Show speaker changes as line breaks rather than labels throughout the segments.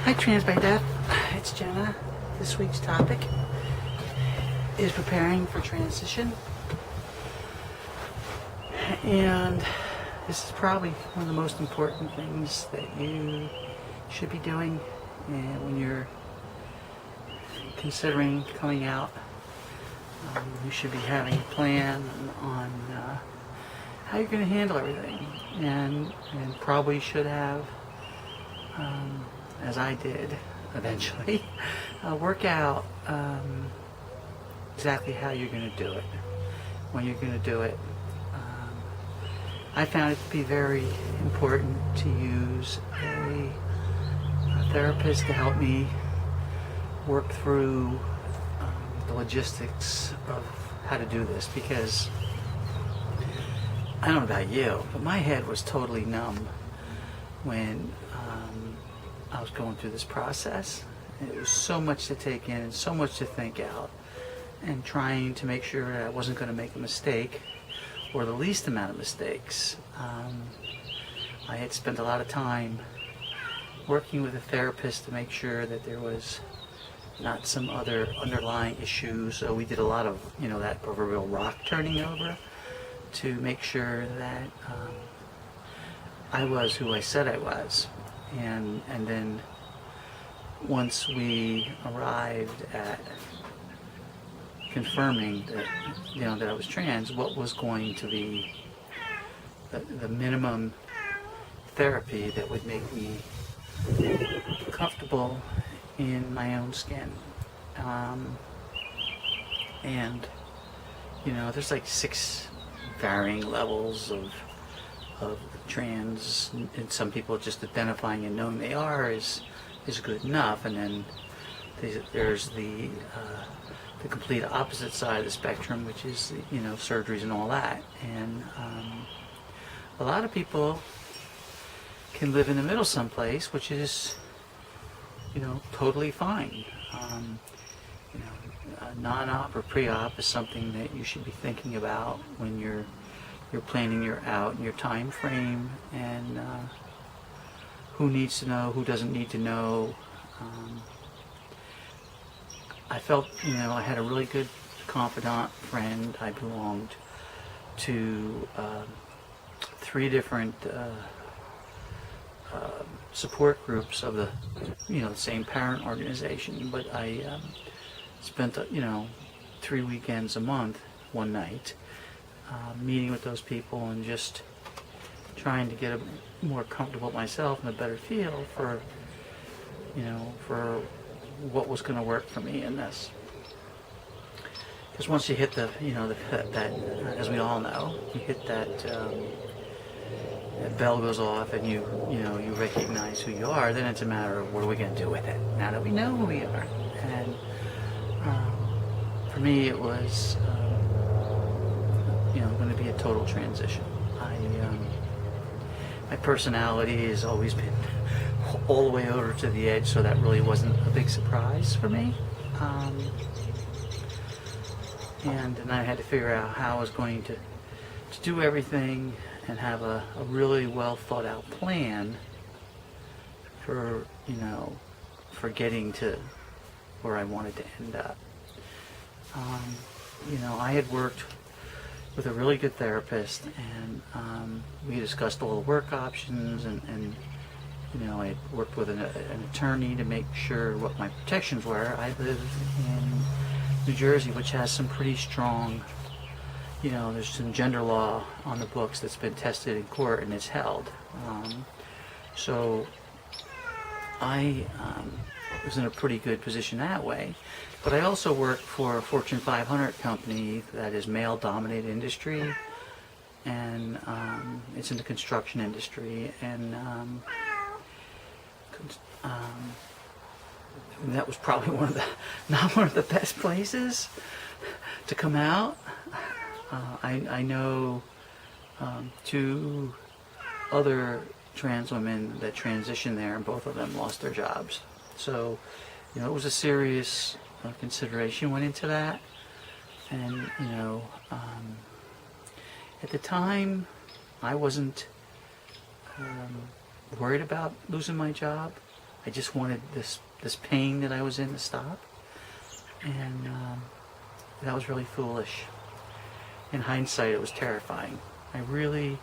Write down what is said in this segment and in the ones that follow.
Hi TransByDef, it's Jenna. This week's topic is preparing for transition. And this is probably one of the most important things that you should be doing when you're considering coming out. You should be having a plan on how you're going to handle everything, and probably should have, as I did eventually, work out exactly how you're going to do it, when you're going to do it. I found it to be very important to use a therapist to help me work through the logistics of how to do this, because I don't know about you, but my head was totally numb when I was going through this process. It was so much to take in and so much to think out, and trying to make sure that I wasn't going to make a mistake or the least amount of mistakes. I had spent a lot of time working with a therapist to make sure that there was not some other underlying issues. So we did a lot of, that proverbial rock turning over to make sure that I was who I said I was. And then once we arrived at confirming that, that I was trans, what was going to be the minimum therapy that would make me comfortable in my own skin. And there's like 6 varying levels of trans, and some people just identifying and knowing they are is good enough. And then there's the complete opposite side of the spectrum, which is surgeries and all that. And a lot of people can live in the middle someplace, which is totally fine. Non-op or pre-op is something that you should be thinking about when you're planning your out and your time frame, and who needs to know, who doesn't need to know. I felt I had a really good confidant friend. I belonged to 3 different support groups of the the same parent organization, but I spent 3 weekends a month, one night, meeting with those people and just trying to get more comfortable with myself and a better feel for for what was going to work for me in this. Because once you hit that, as we all know, you hit that bell goes off and you recognize who you are, then it's a matter of what are we going to do with it now that we know who we are. And for me it was going to be a total transition. My personality has always been all the way over to the edge, so that really wasn't a big surprise for me. And then I had to figure out how I was going to do everything and have a really well thought out plan for getting to where I wanted to end up. I had worked with a really good therapist, and we discussed all the work options, and I had worked with an attorney to make sure what my protections were. I live in New Jersey, which has some pretty strong, there's some gender law on the books that's been tested in court and it's held. So I was in a pretty good position that way. But I also worked for a Fortune 500 company that is male-dominated industry, and it's in the construction industry, and that was probably not one of the best places to come out. I know 2 other trans women that transitioned there, and both of them lost their jobs. So, it was a serious consideration went into that. And, at the time, I wasn't worried about losing my job. I just wanted this pain that I was in to stop, and that was really foolish. In hindsight, it was terrifying. I really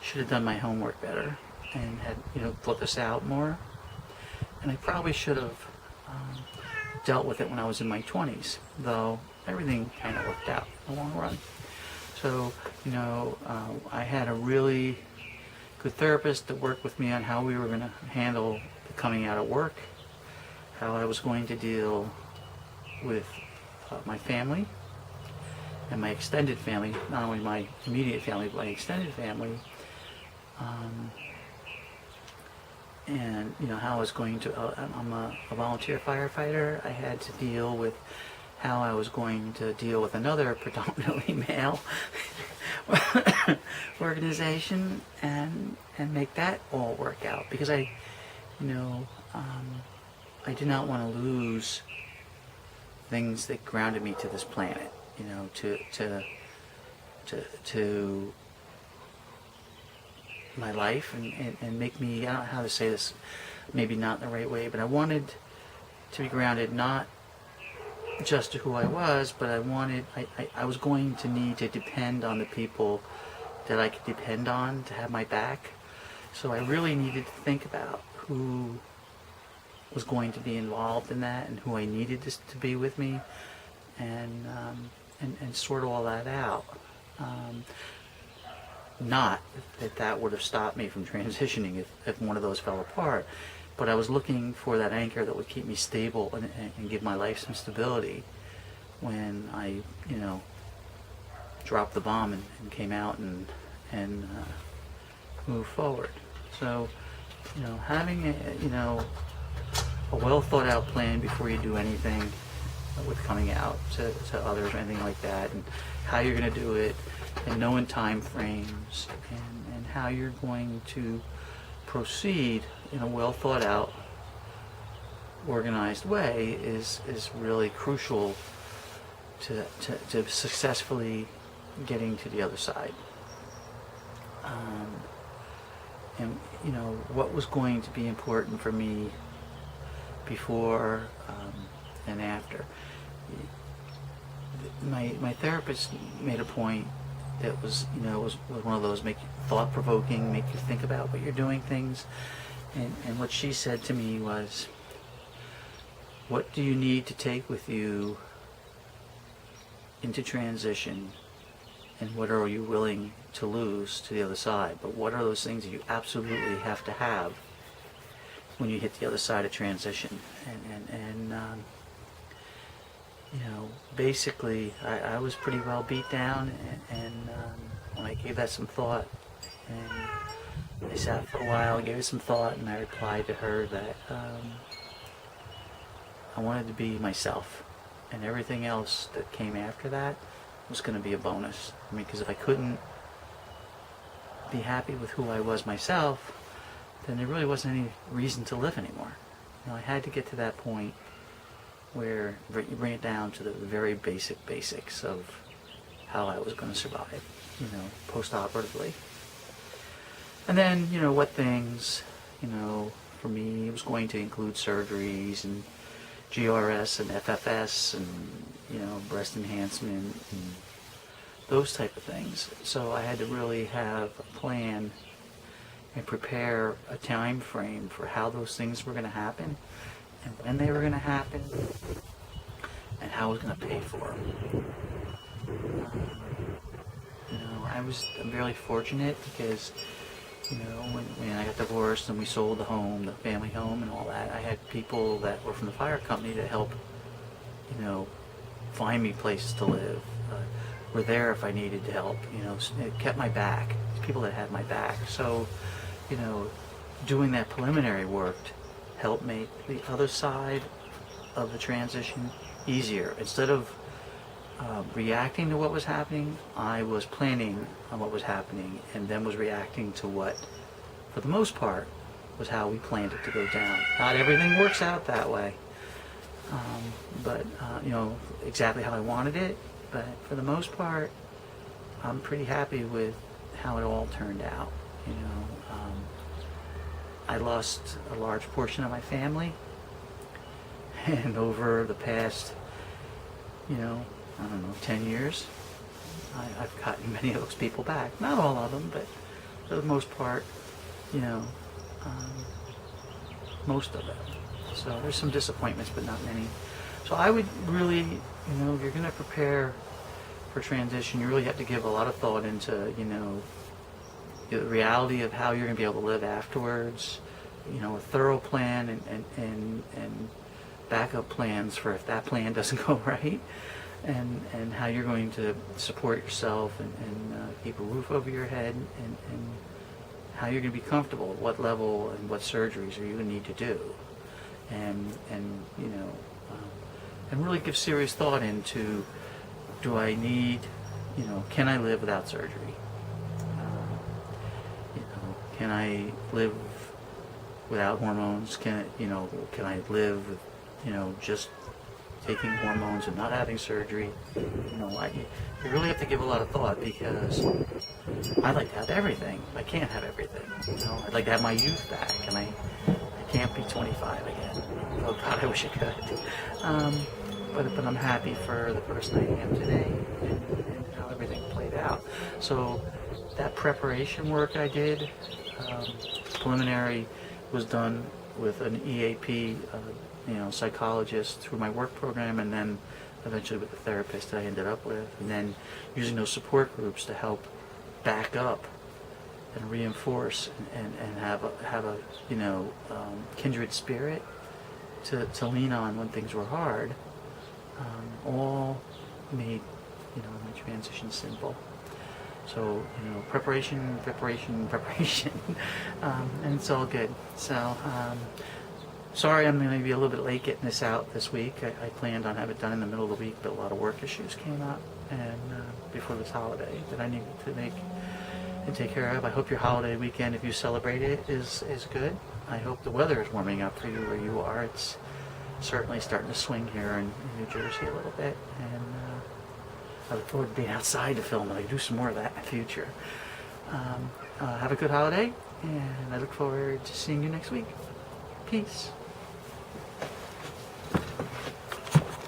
should have done my homework better and had, thought this out more. And I probably should have dealt with it when I was in my 20s, though everything kind of worked out in the long run. So, I had a really good therapist that worked with me on how we were going to handle the coming out of work, how I was going to deal with my family and my extended family, not only my immediate family, but my extended family, and how I was going to, I'm a volunteer firefighter. I had to deal with how I was going to deal with another predominantly male organization and make that all work out, because I did not want to lose things that grounded me to this planet, to my life and make me, I don't know how to say this, maybe not in the right way, but I wanted to be grounded not just to who I was, but I was going to need to depend on the people that I could depend on to have my back. So I really needed to think about who was going to be involved in that and who I needed to be with me, and sort all that out. Not that would have stopped me from transitioning if one of those fell apart, but I was looking for that anchor that would keep me stable and give my life some stability when I, dropped the bomb and came out and moved forward. So, having a well thought out plan before you do anything with coming out to others or anything like that, and how you're going to do it, and knowing time frames, and how you're going to proceed in a well thought out, organized way is really crucial to successfully getting to the other side. And what was going to be important for me before and after. My therapist made a point that was was one of those thought-provoking, make you think about what you're doing things. And what she said to me was, what do you need to take with you into transition, and what are you willing to lose to the other side? But what are those things that you absolutely have to have when you hit the other side of transition? And basically I was pretty well beat down, and when I gave that some thought, and I sat for a while, gave it some thought, and I replied to her that I wanted to be myself, and everything else that came after that was going to be a bonus. I mean, because if I couldn't be happy with who I was myself, then there really wasn't any reason to live anymore. I had to get to that point where you bring it down to the very basics of how I was going to survive, post-operatively. And then, what things, for me, it was going to include surgeries and GRS and FFS and, breast enhancement and those type of things. So I had to really have a plan and prepare a time frame for how those things were going to happen, and when they were going to happen, and how I was going to pay for them. I'm really fortunate because, when I got divorced and we sold the home, the family home and all that, I had people that were from the fire company that helped, find me places to live. Were there if I needed help, it kept my back. People that had my back. So, doing that preliminary work helped make the other side of the transition easier. Instead of reacting to what was happening, I was planning on what was happening and then was reacting to what, for the most part, was how we planned it to go down. Not everything works out that way, but exactly how I wanted it. But for the most part, I'm pretty happy with how it all turned out. I lost a large portion of my family, and over the past, I don't know, 10 years, I've gotten many of those people back. Not all of them, but for the most part, most of them. So there's some disappointments, but not many. So I would really, if you're going to prepare for transition, you really have to give a lot of thought into, the reality of how you're going to be able to live afterwards, a thorough plan and backup plans for if that plan doesn't go right, and how you're going to support yourself and keep a roof over your head, and how you're going to be comfortable, at what level and what surgeries are you going to need to do, and really give serious thought into, do I need, can I live without surgery? Can I live without hormones? Can I live with, just taking hormones and not having surgery? You really have to give a lot of thought, because I'd like to have everything. I can't have everything. I'd like to have my youth back, and I can't be 25 again. Oh God, I wish I could. But I'm happy for the person I am today, and how everything played out. So that preparation work I did, preliminary, was done with an EAP, psychologist through my work program, and then eventually with the therapist that I ended up with, and then using those support groups to help back up and reinforce and have a kindred spirit to lean on when things were hard, all made my transition simple. So preparation, and it's all good. So sorry I'm going to be a little bit late getting this out this week. I planned on having it done in the middle of the week, but a lot of work issues came up, and before this holiday that I needed to make and take care of. I hope your holiday weekend, if you celebrate it, is good. I hope the weather is warming up for you where you are. It's certainly starting to swing here in New Jersey a little bit, and I look forward to being outside to film, and I can do some more of that in the future. Have a good holiday, and I look forward to seeing you next week. Peace.